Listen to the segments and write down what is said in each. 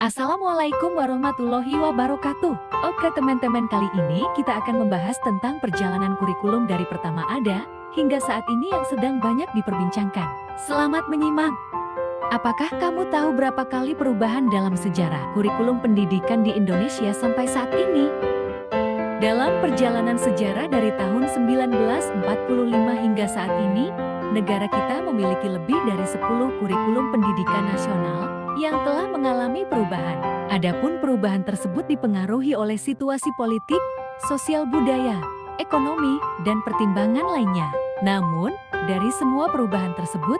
Assalamualaikum warahmatullahi wabarakatuh. Oke teman-teman, kali ini kita akan membahas tentang perjalanan kurikulum dari pertama ada hingga saat ini yang sedang banyak diperbincangkan. Selamat menyimak. Apakah kamu tahu berapa kali perubahan dalam sejarah kurikulum pendidikan di Indonesia sampai saat ini? Dalam perjalanan sejarah dari tahun 1945 hingga saat ini, negara kita memiliki lebih dari 10 kurikulum pendidikan nasional yang telah mengalami perubahan. Adapun perubahan tersebut dipengaruhi oleh situasi politik, sosial budaya, ekonomi, dan pertimbangan lainnya. Namun, dari semua perubahan tersebut,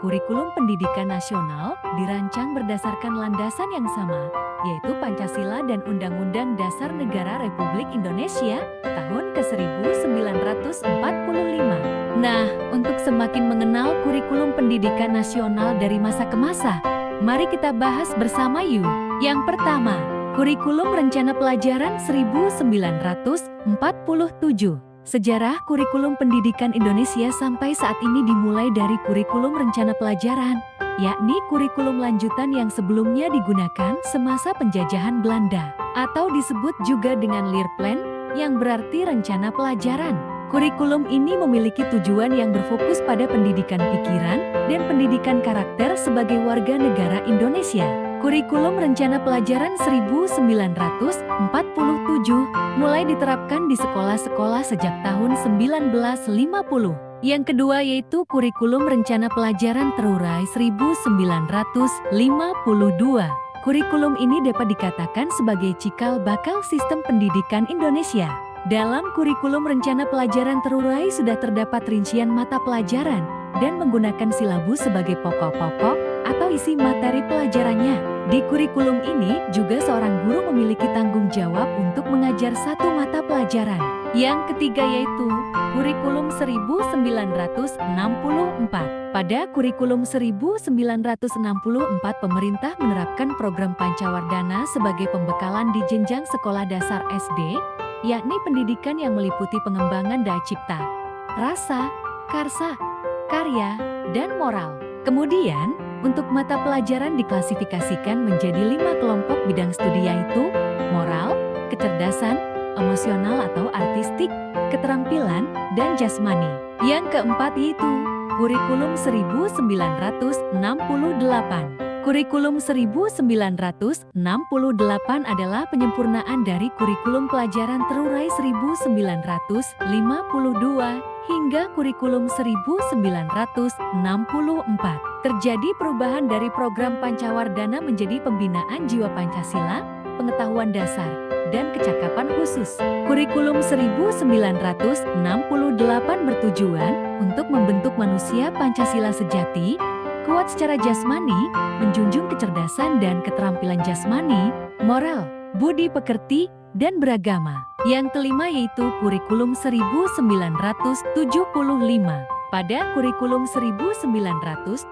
kurikulum pendidikan nasional dirancang berdasarkan landasan yang sama, yaitu Pancasila dan Undang-Undang Dasar Negara Republik Indonesia tahun ke-1945. Nah, untuk semakin mengenal kurikulum pendidikan nasional dari masa ke masa, mari kita bahas bersama yuk. Yang pertama, Kurikulum Rencana Pelajaran 1947. Sejarah kurikulum pendidikan Indonesia sampai saat ini dimulai dari Kurikulum Rencana Pelajaran, yakni kurikulum lanjutan yang sebelumnya digunakan semasa penjajahan Belanda, atau disebut juga dengan Leerplan, yang berarti rencana pelajaran. Kurikulum ini memiliki tujuan yang berfokus pada pendidikan pikiran dan pendidikan karakter sebagai warga negara Indonesia. Kurikulum Rencana Pelajaran 1947 mulai diterapkan di sekolah-sekolah sejak tahun 1950. Yang kedua yaitu Kurikulum Rencana Pelajaran Terurai 1952. Kurikulum ini dapat dikatakan sebagai cikal bakal sistem pendidikan Indonesia. Dalam Kurikulum Rencana Pelajaran Terurai sudah terdapat rincian mata pelajaran dan menggunakan silabus sebagai pokok-pokok atau isi materi pelajarannya. Di kurikulum ini juga seorang guru memiliki tanggung jawab untuk mengajar satu mata pelajaran. Yang ketiga yaitu Kurikulum 1964. Pada Kurikulum 1964 pemerintah menerapkan program Pancawardhana sebagai pembekalan di jenjang sekolah dasar SD, yakni pendidikan yang meliputi pengembangan daya cipta, rasa, karsa, karya, dan moral. Kemudian, untuk mata pelajaran diklasifikasikan menjadi 5 kelompok bidang studi yaitu moral, kecerdasan, emosional atau artistik, keterampilan, dan jasmani. Yang keempat yaitu Kurikulum 1968. Kurikulum 1968 adalah penyempurnaan dari Kurikulum Pelajaran Terurai 1952 hingga Kurikulum 1964. Terjadi perubahan dari program Pancawardhana menjadi pembinaan jiwa Pancasila, pengetahuan dasar, dan kecakapan khusus. Kurikulum 1968 bertujuan untuk membentuk manusia Pancasila sejati, kuat secara jasmani, menjunjung kecerdasan dan keterampilan jasmani, moral, budi pekerti, dan beragama. Yang kelima yaitu Kurikulum 1975. Pada Kurikulum 1975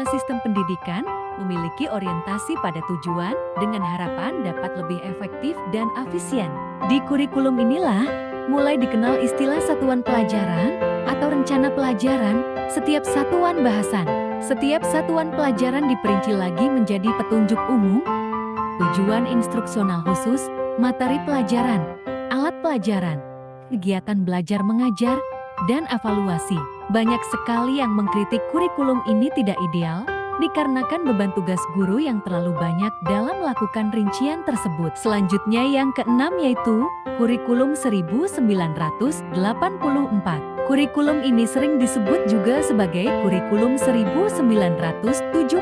sistem pendidikan memiliki orientasi pada tujuan dengan harapan dapat lebih efektif dan efisien. Di kurikulum inilah mulai dikenal istilah satuan pelajaran atau rencana pelajaran setiap satuan bahasan. Setiap satuan pelajaran diperinci lagi menjadi petunjuk umum, tujuan instruksional khusus, materi pelajaran, alat pelajaran, kegiatan belajar mengajar, dan evaluasi. Banyak sekali yang mengkritik kurikulum ini tidak ideal, dikarenakan beban tugas guru yang terlalu banyak dalam melakukan rincian tersebut. Selanjutnya yang keenam yaitu Kurikulum 1984. Kurikulum ini sering disebut juga sebagai Kurikulum 1975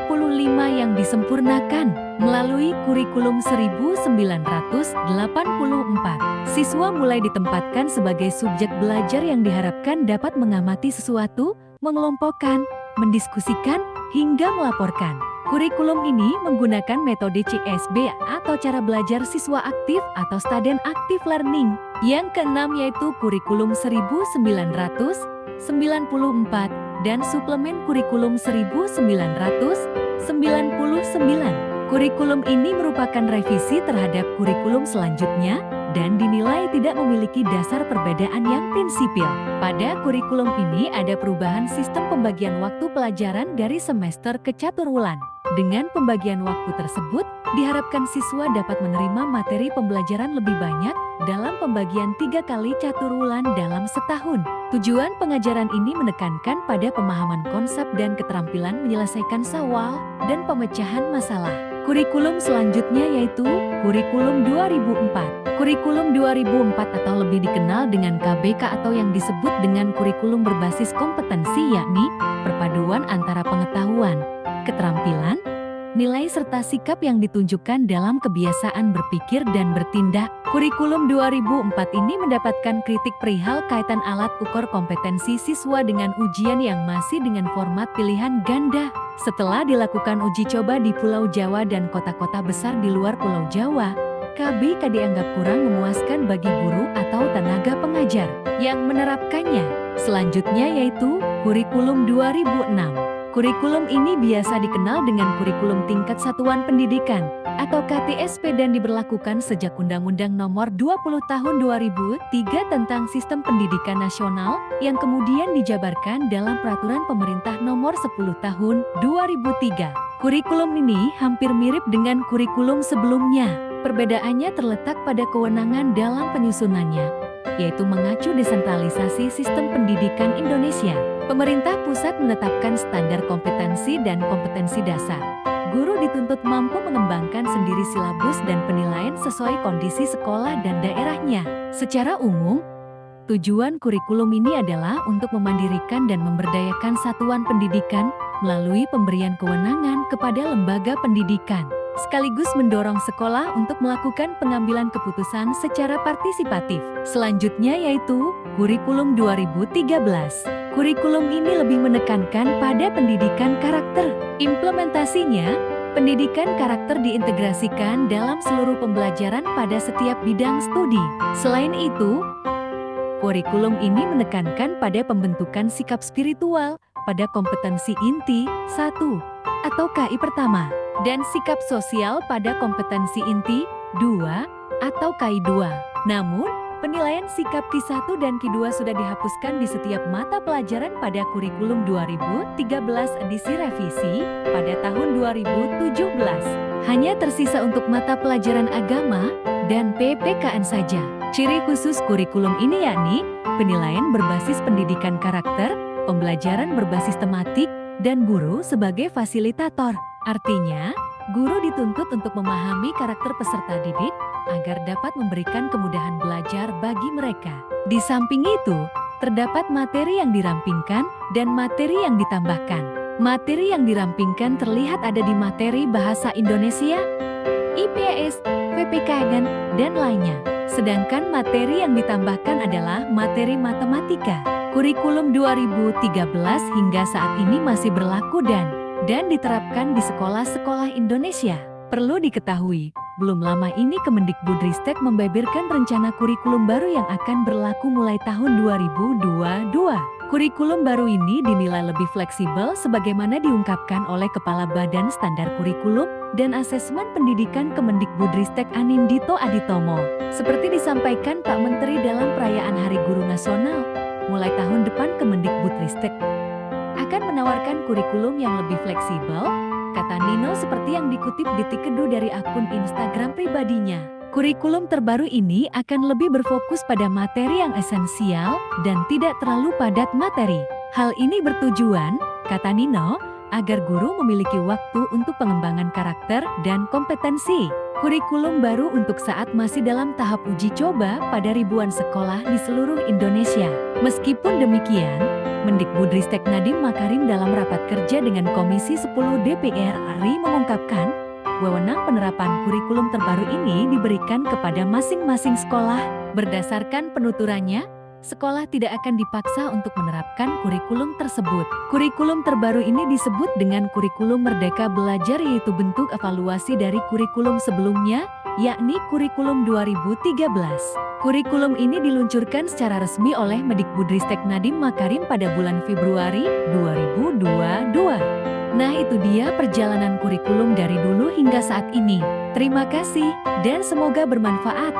yang disempurnakan melalui Kurikulum 1984. Siswa mulai ditempatkan sebagai subjek belajar yang diharapkan dapat mengamati sesuatu, mengelompokkan, mendiskusikan, hingga melaporkan. Kurikulum ini menggunakan metode CSB atau cara belajar siswa aktif atau student active learning. Yang keenam yaitu Kurikulum 1994 dan Suplemen Kurikulum 1999. Kurikulum ini merupakan revisi terhadap kurikulum selanjutnya dan dinilai tidak memiliki dasar perbedaan yang prinsipil. Pada kurikulum ini ada perubahan sistem pembagian waktu pelajaran dari semester ke caturwulan. Dengan pembagian waktu tersebut, diharapkan siswa dapat menerima materi pembelajaran lebih banyak dalam pembagian 3 kali catur wulan dalam setahun. Tujuan pengajaran ini menekankan pada pemahaman konsep dan keterampilan menyelesaikan soal dan pemecahan masalah. Kurikulum selanjutnya yaitu Kurikulum 2004. Kurikulum 2004 atau lebih dikenal dengan KBK atau yang disebut dengan kurikulum berbasis kompetensi, yakni perpaduan antara pengetahuan, keterampilan, nilai serta sikap yang ditunjukkan dalam kebiasaan berpikir dan bertindak. Kurikulum 2004 ini mendapatkan kritik perihal kaitan alat ukur kompetensi siswa dengan ujian yang masih dengan format pilihan ganda. Setelah dilakukan uji coba di Pulau Jawa dan kota-kota besar di luar Pulau Jawa, KBK dianggap kurang memuaskan bagi guru atau tenaga pengajar yang menerapkannya. Selanjutnya yaitu Kurikulum 2006. Kurikulum ini biasa dikenal dengan Kurikulum Tingkat Satuan Pendidikan atau KTSP dan diberlakukan sejak Undang-Undang Nomor 20 Tahun 2003 tentang Sistem Pendidikan Nasional yang kemudian dijabarkan dalam Peraturan Pemerintah Nomor 10 Tahun 2003. Kurikulum ini hampir mirip dengan kurikulum sebelumnya. Perbedaannya terletak pada kewenangan dalam penyusunannya, yaitu mengacu desentralisasi sistem pendidikan Indonesia. Pemerintah pusat menetapkan standar kompetensi dan kompetensi dasar. Guru dituntut mampu mengembangkan sendiri silabus dan penilaian sesuai kondisi sekolah dan daerahnya. Secara umum, tujuan kurikulum ini adalah untuk memandirikan dan memberdayakan satuan pendidikan melalui pemberian kewenangan kepada lembaga pendidikan, sekaligus mendorong sekolah untuk melakukan pengambilan keputusan secara partisipatif. Selanjutnya yaitu Kurikulum 2013. Kurikulum ini lebih menekankan pada pendidikan karakter. Implementasinya, pendidikan karakter diintegrasikan dalam seluruh pembelajaran pada setiap bidang studi. Selain itu, kurikulum ini menekankan pada pembentukan sikap spiritual pada kompetensi inti 1 atau KI pertama dan sikap sosial pada kompetensi inti 2 atau KI 2. Namun, penilaian sikap Ki1 dan Ki2 sudah dihapuskan di setiap mata pelajaran pada Kurikulum 2013 edisi revisi pada tahun 2017. Hanya tersisa untuk mata pelajaran agama dan PPKN saja. Ciri khusus kurikulum ini yakni penilaian berbasis pendidikan karakter, pembelajaran berbasis tematik, dan guru sebagai fasilitator. Artinya, guru dituntut untuk memahami karakter peserta didik agar dapat memberikan kemudahan belajar bagi mereka. Di samping itu, terdapat materi yang dirampingkan dan materi yang ditambahkan. Materi yang dirampingkan terlihat ada di materi Bahasa Indonesia, IPS, PPKN, dan lainnya. Sedangkan materi yang ditambahkan adalah materi matematika. Kurikulum 2013 hingga saat ini masih berlaku dan diterapkan di sekolah-sekolah Indonesia. Perlu diketahui, belum lama ini Kemendikbudristek membeberkan rencana kurikulum baru yang akan berlaku mulai tahun 2022. Kurikulum baru ini dinilai lebih fleksibel sebagaimana diungkapkan oleh Kepala Badan Standar Kurikulum dan Asesmen Pendidikan Kemendikbudristek Anindito Aditomo. Seperti disampaikan Pak Menteri dalam perayaan Hari Guru Nasional, mulai tahun depan Kemendikbudristek akan menawarkan kurikulum yang lebih fleksibel, kata Nino seperti yang dikutip Detik Kedu dari akun Instagram pribadinya. Kurikulum terbaru ini akan lebih berfokus pada materi yang esensial dan tidak terlalu padat materi. Hal ini bertujuan, kata Nino, agar guru memiliki waktu untuk pengembangan karakter dan kompetensi. Kurikulum baru untuk saat masih dalam tahap uji coba pada ribuan sekolah di seluruh Indonesia. Meskipun demikian, Mendikbudristek Nadiem Makarim dalam rapat kerja dengan Komisi 10 DPR RI mengungkapkan, wewenang penerapan kurikulum terbaru ini diberikan kepada masing-masing sekolah. Berdasarkan penuturannya, sekolah tidak akan dipaksa untuk menerapkan kurikulum tersebut. Kurikulum terbaru ini disebut dengan Kurikulum Merdeka Belajar, yaitu bentuk evaluasi dari kurikulum sebelumnya, yakni Kurikulum 2013. Kurikulum ini diluncurkan secara resmi oleh Mendikbudristek Nadiem Makarim pada bulan Februari 2022. Nah, itu dia perjalanan kurikulum dari dulu hingga saat ini. Terima kasih dan semoga bermanfaat.